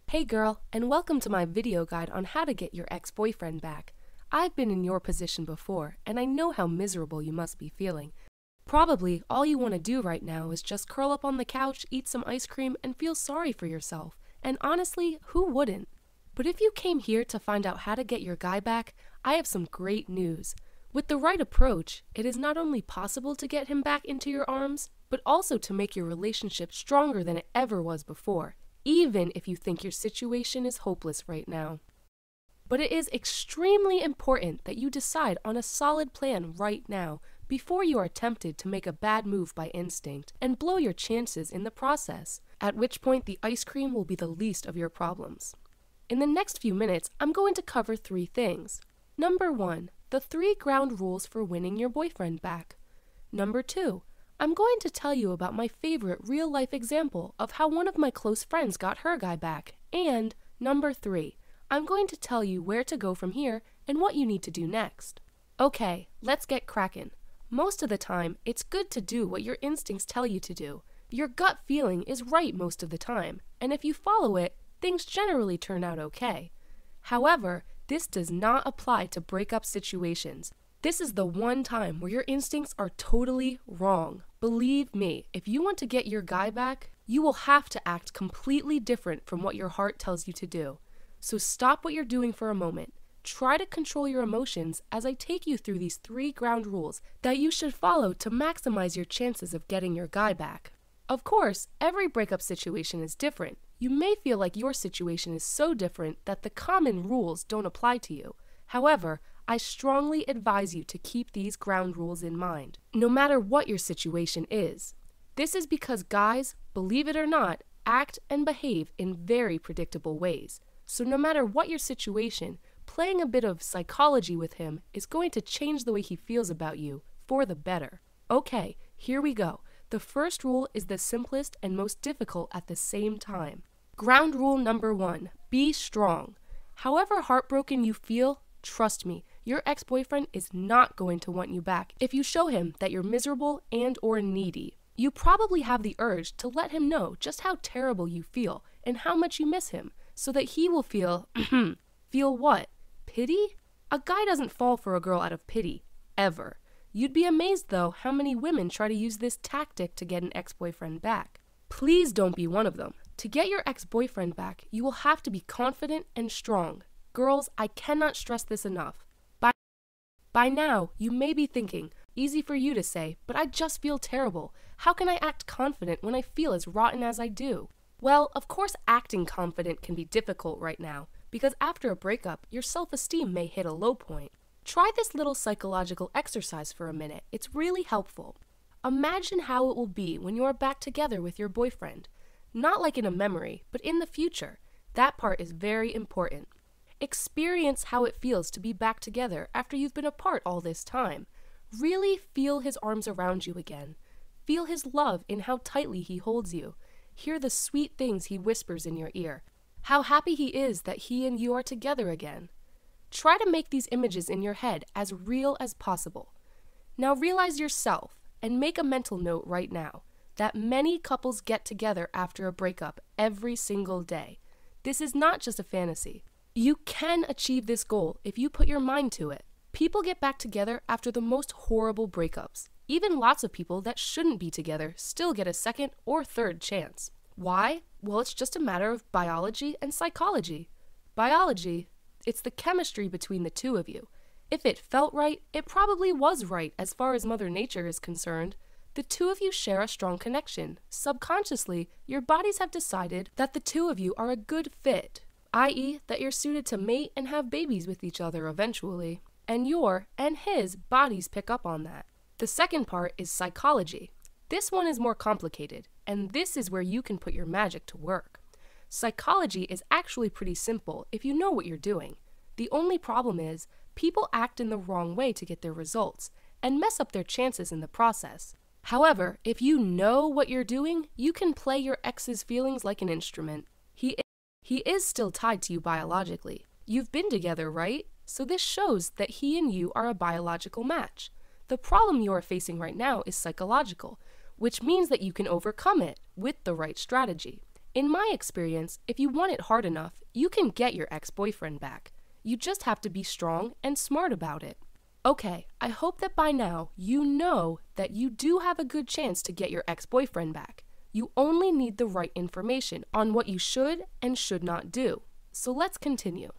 Hey girl, and welcome to my video guide on how to get your ex-boyfriend back. I've been in your position before, and I know how miserable you must be feeling. Probably all you want to do right now is just curl up on the couch, eat some ice cream, and feel sorry for yourself. And honestly, who wouldn't? But if you came here to find out how to get your guy back, I have some great news. With the right approach, it is not only possible to get him back into your arms, but also to make your relationship stronger than it ever was before, even if you think your situation is hopeless right now. But it is extremely important that you decide on a solid plan right now before you are tempted to make a bad move by instinct and blow your chances in the process, at which point the ice cream will be the least of your problems. In the next few minutes, I'm going to cover 3 things. Number 1, the 3 ground rules for winning your boyfriend back. Number 2, I'm going to tell you about my favorite real-life example of how one of my close friends got her guy back. And number 3, I'm going to tell you where to go from here and what you need to do next. Okay, let's get cracking. Most of the time, it's good to do what your instincts tell you to do. Your gut feeling is right most of the time, and if you follow it, things generally turn out okay. However, this does not apply to breakup situations. This is the one time where your instincts are totally wrong. Believe me, if you want to get your guy back, you will have to act completely different from what your heart tells you to do. So stop what you're doing for a moment. Try to control your emotions as I take you through these 3 ground rules that you should follow to maximize your chances of getting your guy back. Of course, every breakup situation is different. You may feel like your situation is so different that the common rules don't apply to you. However, I strongly advise you to keep these ground rules in mind, no matter what your situation is. This is because guys, believe it or not, act and behave in very predictable ways. So no matter what your situation, playing a bit of psychology with him is going to change the way he feels about you for the better. Okay, here we go. The first rule is the simplest and most difficult at the same time. Ground rule number 1, be strong. However heartbroken you feel, trust me, your ex-boyfriend is not going to want you back if you show him that you're miserable and or needy. You probably have the urge to let him know just how terrible you feel and how much you miss him, so that he will feel, feel what? Pity? A guy doesn't fall for a girl out of pity, ever. You'd be amazed, though, how many women try to use this tactic to get an ex-boyfriend back. Please don't be one of them. To get your ex-boyfriend back, you will have to be confident and strong. Girls, I cannot stress this enough. By now, you may be thinking, easy for you to say, but I just feel terrible. How can I act confident when I feel as rotten as I do? Well, of course acting confident can be difficult right now, because after a breakup, your self-esteem may hit a low point. Try this little psychological exercise for a minute. It's really helpful. Imagine how it will be when you are back together with your boyfriend. Not like in a memory, but in the future. That part is very important. Experience how it feels to be back together after you've been apart all this time. Really feel his arms around you again. Feel his love in how tightly he holds you. Hear the sweet things he whispers in your ear. How happy he is that he and you are together again. Try to make these images in your head as real as possible. Now realize yourself and make a mental note right now that many couples get together after a breakup every single day. This is not just a fantasy. You can achieve this goal if you put your mind to it. People get back together after the most horrible breakups. Even lots of people that shouldn't be together still get a second or third chance. Why? Well, it's just a matter of biology and psychology. Biology, it's the chemistry between the two of you. If it felt right, it probably was right as far as Mother Nature is concerned. The two of you share a strong connection. Subconsciously, your bodies have decided that the two of you are a good fit, i.e. that you're suited to mate and have babies with each other eventually. And your and his bodies pick up on that. The second part is psychology. This one is more complicated, and this is where you can put your magic to work. Psychology is actually pretty simple if you know what you're doing. The only problem is, people act in the wrong way to get their results, and mess up their chances in the process. However, if you know what you're doing, you can play your ex's feelings like an instrument. He is still tied to you biologically. You've been together, right? So this shows that he and you are a biological match. The problem you are facing right now is psychological, which means that you can overcome it with the right strategy. In my experience, if you want it hard enough, you can get your ex-boyfriend back. You just have to be strong and smart about it. Okay, I hope that by now you know that you do have a good chance to get your ex-boyfriend back. You only need the right information on what you should and should not do. So let's continue.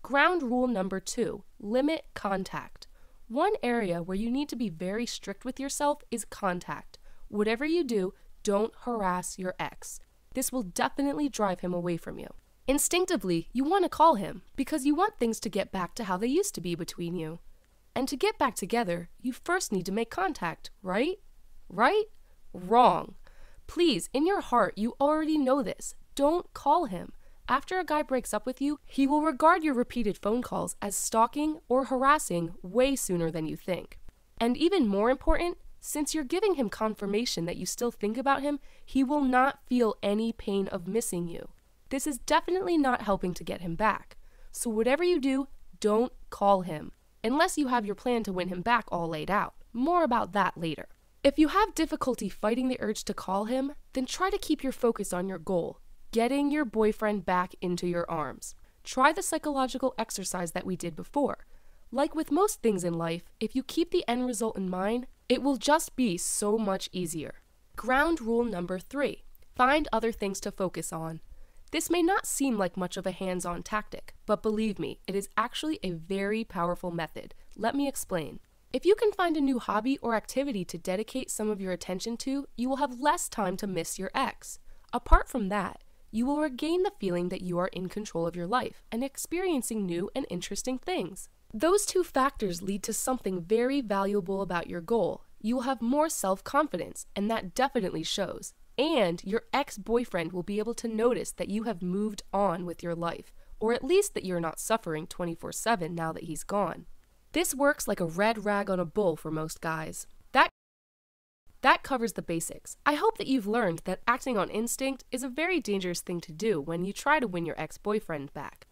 Ground rule number 2, limit contact. One area where you need to be very strict with yourself is contact. Whatever you do, don't harass your ex. This will definitely drive him away from you. Instinctively, you want to call him because you want things to get back to how they used to be between you. And to get back together, you first need to make contact, right? Right? Wrong. Please, in your heart, you already know this. Don't call him. After a guy breaks up with you, he will regard your repeated phone calls as stalking or harassing way sooner than you think. And even more important, since you're giving him confirmation that you still think about him, he will not feel any pain of missing you. This is definitely not helping to get him back. So whatever you do, don't call him, unless you have your plan to win him back all laid out. More about that later. If you have difficulty fighting the urge to call him, then try to keep your focus on your goal, getting your boyfriend back into your arms. Try the psychological exercise that we did before. Like with most things in life, if you keep the end result in mind, it will just be so much easier. Ground rule number 3, find other things to focus on. This may not seem like much of a hands-on tactic, but believe me, it is actually a very powerful method. Let me explain. If you can find a new hobby or activity to dedicate some of your attention to, you will have less time to miss your ex. Apart from that, you will regain the feeling that you are in control of your life and experiencing new and interesting things. Those two factors lead to something very valuable about your goal. You will have more self-confidence, and that definitely shows. And your ex-boyfriend will be able to notice that you have moved on with your life, or at least that you're not suffering 24/7 now that he's gone. This works like a red rag on a bull for most guys. That covers the basics. I hope that you've learned that acting on instinct is a very dangerous thing to do when you try to win your ex-boyfriend back.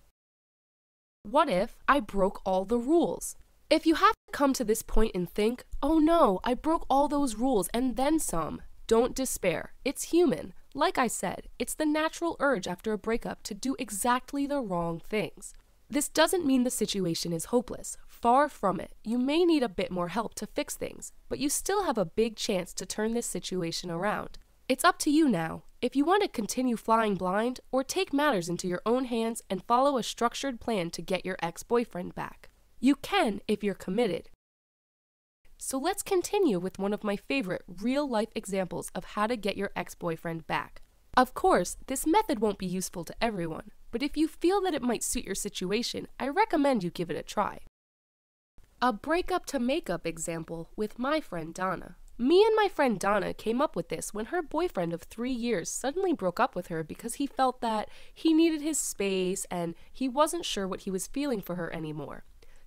What if I broke all the rules? If you have to come to this point and think, oh no, I broke all those rules and then some, don't despair. It's human. Like I said, it's the natural urge after a breakup to do exactly the wrong things. This doesn't mean the situation is hopeless. Far from it. You may need a bit more help to fix things, but you still have a big chance to turn this situation around. It's up to you now, if you want to continue flying blind or take matters into your own hands and follow a structured plan to get your ex-boyfriend back. You can if you're committed. So let's continue with one of my favorite real-life examples of how to get your ex-boyfriend back. Of course, this method won't be useful to everyone, but if you feel that it might suit your situation, I recommend you give it a try. A breakup to makeup example with my friend Donna. Me and my friend Donna came up with this when her boyfriend of 3 years suddenly broke up with her because he felt that he needed his space and he wasn't sure what he was feeling for her anymore.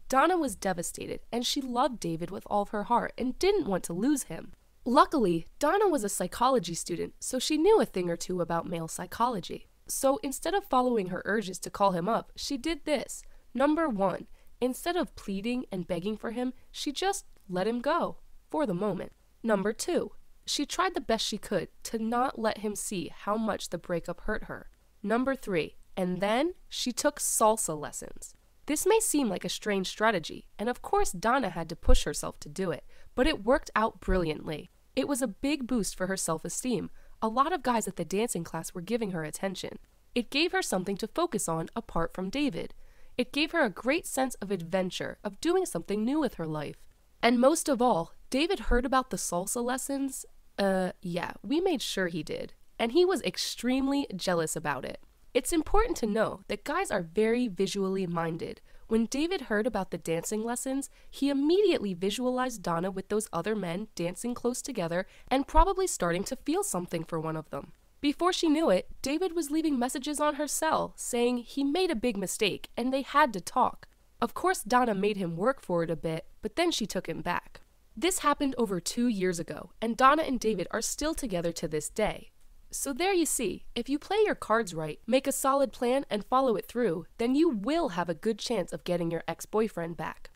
Donna was devastated, and she loved David with all of her heart and didn't want to lose him. Luckily, Donna was a psychology student, so she knew a thing or two about male psychology. So instead of following her urges to call him up, she did this. Number 1, instead of pleading and begging for him, she just let him go, for the moment. Number 2, she tried the best she could to not let him see how much the breakup hurt her. Number 3, and then she took salsa lessons. This may seem like a strange strategy, and of course Donna had to push herself to do it, but it worked out brilliantly. It was a big boost for her self-esteem. A lot of guys at the dancing class were giving her attention. It gave her something to focus on apart from David. It gave her a great sense of adventure, of doing something new with her life. And most of all, David heard about the salsa lessons. Yeah, we made sure he did. And he was extremely jealous about it. It's important to know that guys are very visually minded. When David heard about the dancing lessons, he immediately visualized Donna with those other men dancing close together and probably starting to feel something for one of them. Before she knew it, David was leaving messages on her cell saying he made a big mistake and they had to talk. Of course, Donna made him work for it a bit, but then she took him back. This happened over 2 years ago, and Donna and David are still together to this day. So there you see, if you play your cards right, make a solid plan and follow it through, then you will have a good chance of getting your ex-boyfriend back.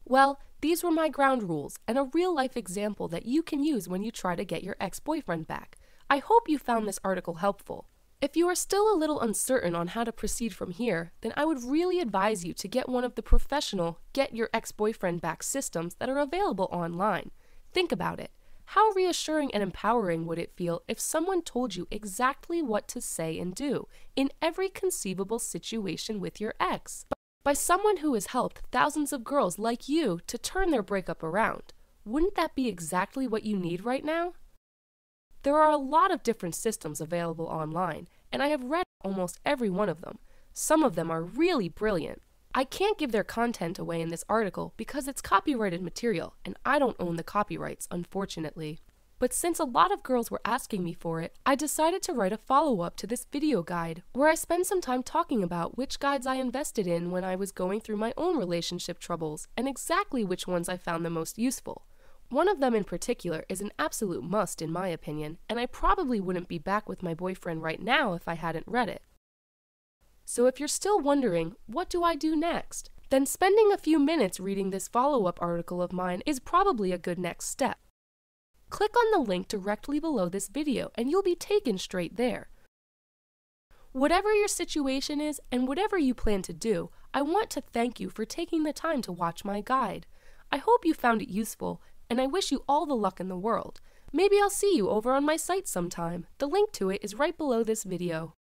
Well, these were my ground rules and a real-life example that you can use when you try to get your ex-boyfriend back. I hope you found this article helpful. If you are still a little uncertain on how to proceed from here, then I would really advise you to get one of the professional Get Your Ex-Boyfriend Back systems that are available online. Think about it. How reassuring and empowering would it feel if someone told you exactly what to say and do in every conceivable situation with your ex? By someone who has helped thousands of girls like you to turn their breakup around. Wouldn't that be exactly what you need right now? There are a lot of different systems available online, and I have read almost every one of them. Some of them are really brilliant. I can't give their content away in this article because it's copyrighted material, and I don't own the copyrights, unfortunately. But since a lot of girls were asking me for it, I decided to write a follow-up to this video guide, where I spend some time talking about which guides I invested in when I was going through my own relationship troubles, and exactly which ones I found the most useful. One of them in particular is an absolute must in my opinion, and I probably wouldn't be back with my boyfriend right now if I hadn't read it. So if you're still wondering, what do I do next? Then spending a few minutes reading this follow-up article of mine is probably a good next step. Click on the link directly below this video and you'll be taken straight there. Whatever your situation is and whatever you plan to do, I want to thank you for taking the time to watch my guide. I hope you found it useful, and I wish you all the luck in the world. Maybe I'll see you over on my site sometime. The link to it is right below this video.